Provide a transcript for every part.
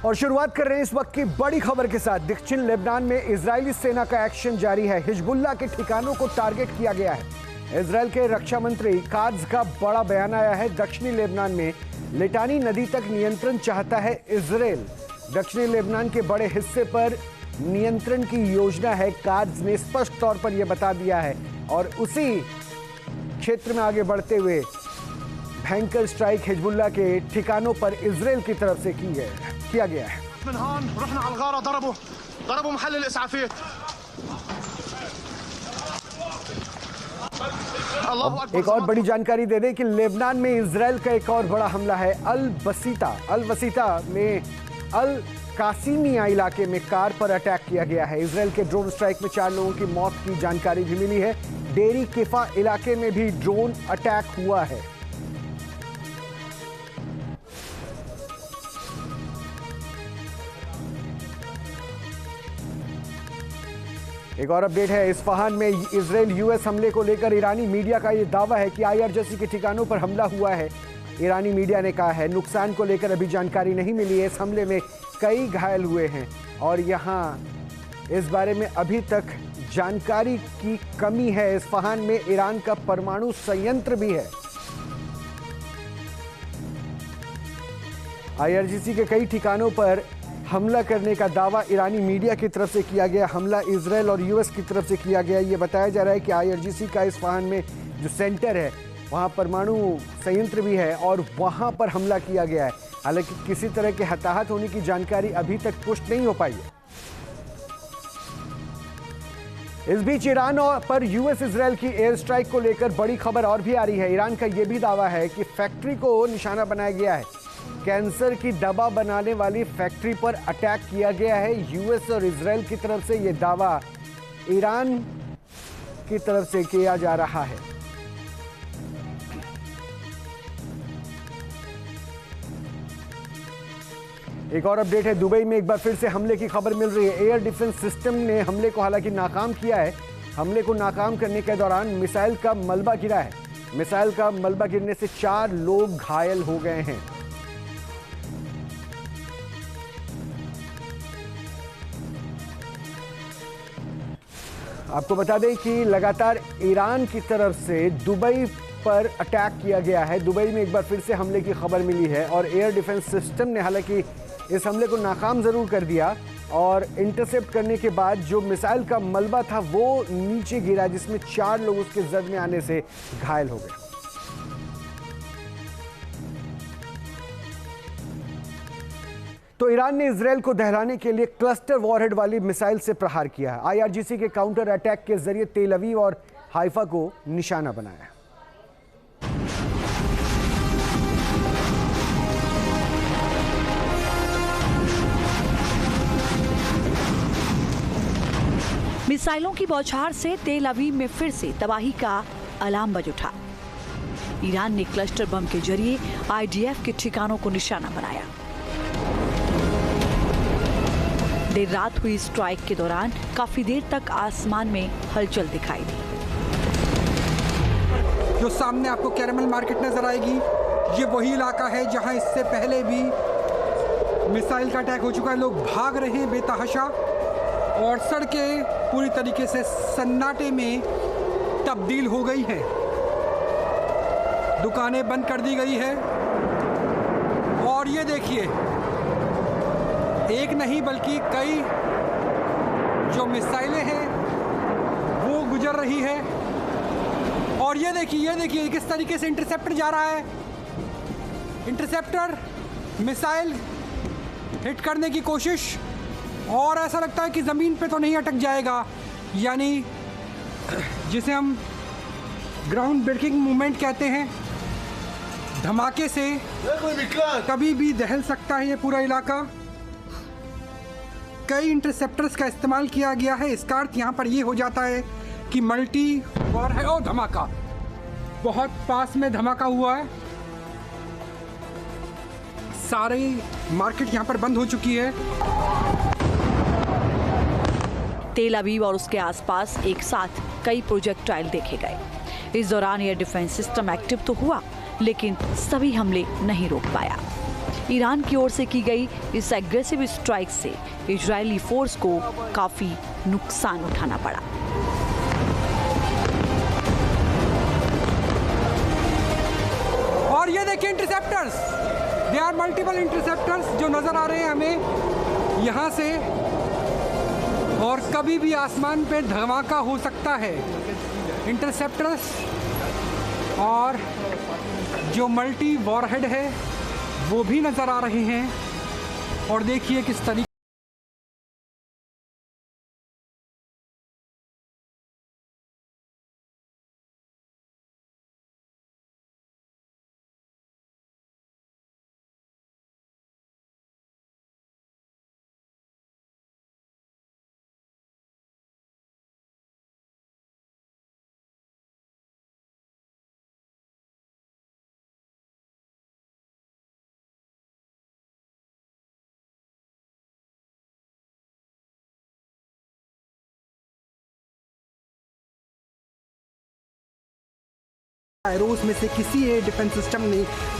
और शुरुआत कर रहे हैं इस वक्त की बड़ी खबर के साथ। दक्षिण लेबनान में इजरायली सेना का एक्शन जारी है। हिजबुल्लाह के ठिकानों को टारगेट किया गया है। इजरायल के रक्षा मंत्री कात्ज का बड़ा बयान आया है। दक्षिणी लेबनान में लिटानी नदी तक नियंत्रण चाहता है इजरायल। दक्षिणी लेबनान के बड़े हिस्से पर नियंत्रण की योजना है। कात्ज ने स्पष्ट तौर पर यह बता दिया है और उसी क्षेत्र में आगे बढ़ते हुए भयंकर स्ट्राइक हिजबुल्लाह के ठिकानों पर इजरायल की तरफ से किया गया है। एक और बड़ी जानकारी दे दें कि लेबनान में इजरायल का एक और बड़ा हमला है। अल वसीता में अल कासिमिया इलाके में कार पर अटैक किया गया है। इजरायल के ड्रोन स्ट्राइक में 4 लोगों की मौत की जानकारी भी मिली है। डेरी किफा इलाके में भी ड्रोन अटैक हुआ है। एक और अपडेट है। इस्फहान में इजरायल यूएस हमले को लेकर ईरानी मीडिया का यह दावा है कि आईआरजीसी के ठिकानों पर हमला हुआ है। ईरानी मीडिया ने कहा है नुकसान को लेकर अभी जानकारी नहीं मिली है। इस हमले में कई घायल हुए हैं और यहां इस बारे में अभी तक जानकारी की कमी है। इस्फहान में ईरान का परमाणु संयंत्र भी है। आईआरजीसी के कई ठिकानों पर हमला करने का दावा ईरानी मीडिया की तरफ से किया गया। हमला इजरायल और यूएस की तरफ से किया गया। ये बताया जा रहा है कि आईआरजीसी का इस्फहान में जो सेंटर है वहाँ परमाणु संयंत्र भी है और वहाँ पर हमला किया गया है। हालांकि किसी तरह के हताहत होने की जानकारी अभी तक पुष्ट नहीं हो पाई है। इस बीच ईरान पर यूएस इजरायल की एयर स्ट्राइक को लेकर बड़ी खबर और भी आ रही है। ईरान का यह भी दावा है कि फैक्ट्री को निशाना बनाया गया है। कैंसर की दवा बनाने वाली फैक्ट्री पर अटैक किया गया है। यूएस और इजरायल की तरफ से यह दावा ईरान की तरफ से किया जा रहा है। एक और अपडेट है। दुबई में एक बार फिर से हमले की खबर मिल रही है। एयर डिफेंस सिस्टम ने हमले को हालांकि नाकाम किया है। हमले को नाकाम करने के दौरान मिसाइल का मलबा गिरा है। मिसाइल का मलबा गिरने से 4 लोग घायल हो गए हैं। आपको बता दें कि लगातार ईरान की तरफ से दुबई पर अटैक किया गया है। दुबई में एक बार फिर से हमले की खबर मिली है और एयर डिफेंस सिस्टम ने हालांकि इस हमले को नाकाम जरूर कर दिया और इंटरसेप्ट करने के बाद जो मिसाइल का मलबा था वो नीचे गिरा, जिसमें 4 लोग उसके जद में आने से घायल हो गए। तो ईरान ने इजरायल को दहलाने के लिए क्लस्टर वॉरहेड वाली मिसाइल से प्रहार किया है। आईआरजीसी के काउंटर अटैक के जरिए तेल अवीव और हाइफा को निशाना बनाया। मिसाइलों की बौछार से तेल अवीव में फिर से तबाही का अलार्म बज उठा। ईरान ने क्लस्टर बम के जरिए आईडीएफ के ठिकानों को निशाना बनाया। देर रात हुई स्ट्राइक के दौरान काफी देर तक आसमान में हलचल दिखाई दी। जो सामने आपको कैरमल मार्केट नजर आएगी, ये वही इलाका है जहां इससे पहले भी मिसाइल का अटैक हो चुका है। लोग भाग रहे हैं बेतहाशा और सड़कें पूरी तरीके से सन्नाटे में तब्दील हो गई हैं। दुकानें बंद कर दी गई है और ये देखिए, एक नहीं बल्कि कई जो मिसाइलें हैं वो गुजर रही है। और ये देखिए किस तरीके से इंटरसेप्टर जा रहा है। इंटरसेप्टर मिसाइल हिट करने की कोशिश और ऐसा लगता है कि ज़मीन पे तो नहीं अटक जाएगा, यानी जिसे हम ग्राउंड ब्रेकिंग मूवमेंट कहते हैं। धमाके से कभी भी दहल सकता है ये पूरा इलाका। कई इंटरसेप्टर्स का इस्तेमाल किया गया है। इसका अर्थ यहाँ पर ये हो जाता है कि मल्टी वॉर है। और धमाका बहुत पास में धमाका हुआ है। सारी मार्केट यहाँ पर बंद हो चुकी है। तेल अवीव और उसके आसपास एक साथ कई प्रोजेक्टाइल देखे गए। इस दौरान एयर डिफेंस सिस्टम एक्टिव तो हुआ, लेकिन सभी हमले नहीं रोक पाया। ईरान की ओर से की गई इस एग्रेसिव स्ट्राइक से इजरायली फोर्स को काफी नुकसान उठाना पड़ा। और ये देखिए interceptors, they are multiple interceptors जो नजर आ रहे हैं हमें यहाँ से, और कभी भी आसमान पे धमाका हो सकता है। इंटरसेप्टर्स और जो मल्टी वॉरहेड है वो भी नजर आ रहे हैं। और देखिए किस तरीके एरोस में से किसी एयर डिफेंस सिस्टम ने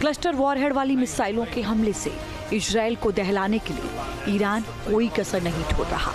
क्लस्टर वॉरहेड वाली मिसाइलों के हमले से इजराइल को दहलाने के लिए ईरान कोई कसर नहीं छोड़ रहा।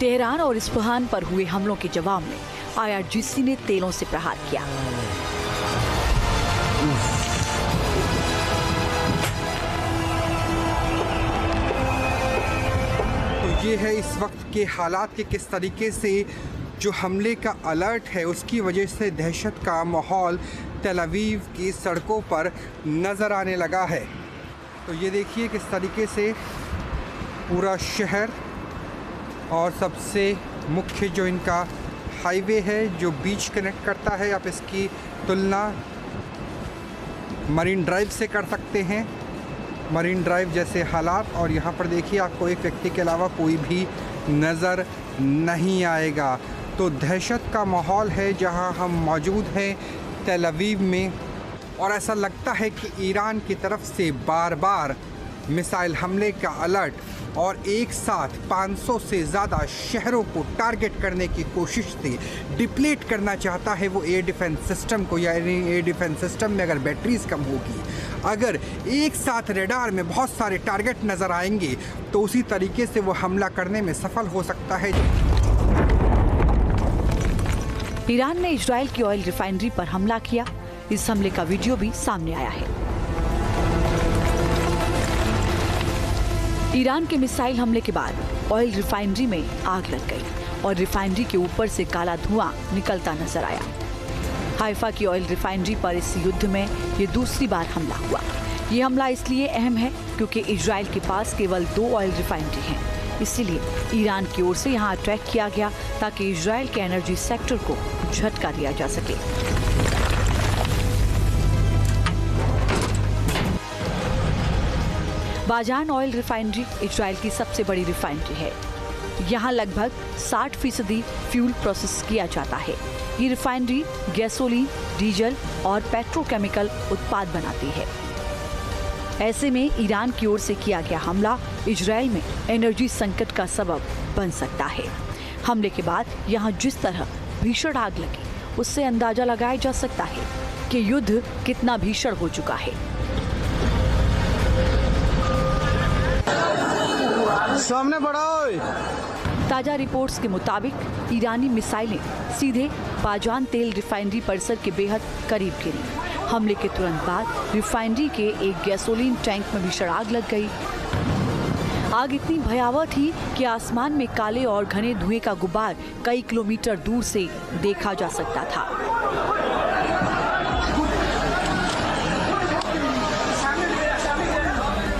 तेहरान और इस्फहान पर हुए हमलों के जवाब में IRGC ने तेलों से प्रहार किया। ये है इस वक्त के हालात के किस तरीके से जो हमले का अलर्ट है उसकी वजह से दहशत का माहौल तेल अवीव की सड़कों पर नज़र आने लगा है। तो ये देखिए किस तरीके से पूरा शहर, और सबसे मुख्य जो इनका हाईवे है जो बीच कनेक्ट करता है, आप इसकी तुलना मरीन ड्राइव से कर सकते हैं। मरीन ड्राइव जैसे हालात, और यहाँ पर देखिए आपको एक व्यक्ति के अलावा कोई भी नज़र नहीं आएगा। तो दहशत का माहौल है जहाँ हम मौजूद हैं तेल अवीव में, और ऐसा लगता है कि ईरान की तरफ से बार बार मिसाइल हमले का अलर्ट, और एक साथ 500 से ज़्यादा शहरों को टारगेट करने की कोशिश से डिप्लीट करना चाहता है वो एयर डिफेंस सिस्टम को। यानी एयर डिफेंस सिस्टम में अगर बैटरीज कम होगी, अगर एक साथ रेडार में बहुत सारे टारगेट नज़र आएंगे, तो उसी तरीके से वो हमला करने में सफल हो सकता है। ईरान ने इजराइल की ऑयल रिफाइनरी पर हमला किया। इस हमले का वीडियो भी सामने आया है। ईरान के मिसाइल हमले के बाद ऑयल रिफाइनरी में आग लग गई और रिफाइनरी के ऊपर से काला धुआं निकलता नजर आया। हाइफा की ऑयल रिफाइनरी पर इस युद्ध में ये दूसरी बार हमला हुआ। ये हमला इसलिए अहम है क्योंकि इजराइल के पास केवल 2 ऑयल रिफाइनरी हैं। इसीलिए ईरान की ओर से यहाँ अटैक किया गया ताकि इजराइल के एनर्जी सेक्टर को झटका दिया जा सके। बाजान ऑयल रिफाइनरी इजराइल की सबसे बड़ी रिफाइनरी है। यहाँ लगभग 60% फ्यूल प्रोसेस किया जाता है। ये रिफाइनरी गैसोलीन, डीजल और पेट्रोकेमिकल उत्पाद बनाती है। ऐसे में ईरान की ओर से किया गया हमला इजराइल में एनर्जी संकट का सबब बन सकता है। हमले के बाद यहाँ जिस तरह भीषण आग लगी, उससे अंदाजा लगाया जा सकता है कि युद्ध कितना भीषण हो चुका है। सामने बढ़ाओ। ताजा रिपोर्ट्स के मुताबिक ईरानी मिसाइलें सीधे बाजान तेल रिफाइनरी परिसर के बेहद करीब गिरी। हमले के तुरंत बाद रिफाइनरी के एक गैसोलीन टैंक में भीषण आग लग गई। आग इतनी भयावह थी कि आसमान में काले और घने धुएं का गुब्बार कई किलोमीटर दूर से देखा जा सकता था।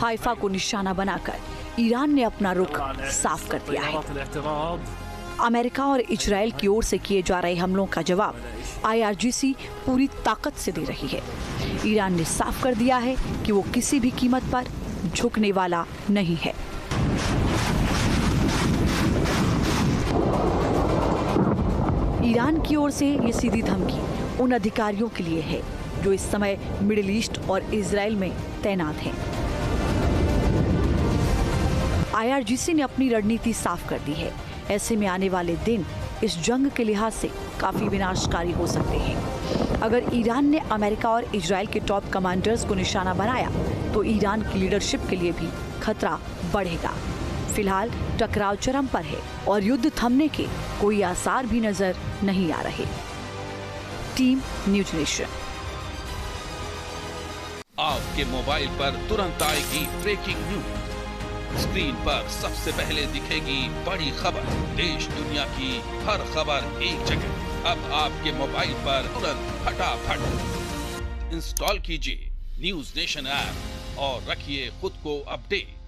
हाइफा को निशाना बनाकर ईरान ने अपना रुख साफ कर दिया है। अमेरिका और इजराइल की ओर से किए जा रहे हमलों का जवाब IRGC पूरी ताकत से दे रही है। ईरान ने साफ कर दिया है कि वो किसी भी कीमत पर झुकने वाला नहीं है। ईरान की ओर से ये सीधी धमकी उन अधिकारियों के लिए है जो इस समय मिडिल ईस्ट और इजराइल में तैनात हैं। IRGC ने अपनी रणनीति साफ कर दी है। ऐसे में आने वाले दिन इस जंग के लिहाज से काफी विनाशकारी हो सकते हैं। अगर ईरान ने अमेरिका और इजराइल के टॉप कमांडर्स को निशाना बनाया तो ईरान की लीडरशिप के लिए भी खतरा बढ़ेगा। फिलहाल टकराव चरम पर है और युद्ध थमने के कोई आसार भी नजर नहीं आ रहे। Team news nation. आपके मोबाइल पर तुरंत आएगी ब्रेकिंग न्यूज। स्क्रीन पर सबसे पहले दिखेगी बड़ी खबर। देश दुनिया की हर खबर एक जगह। अब आपके मोबाइल पर तुरंत फटाफट इंस्टॉल कीजिए न्यूज नेशन ऐप और रखिए खुद को अपडेट।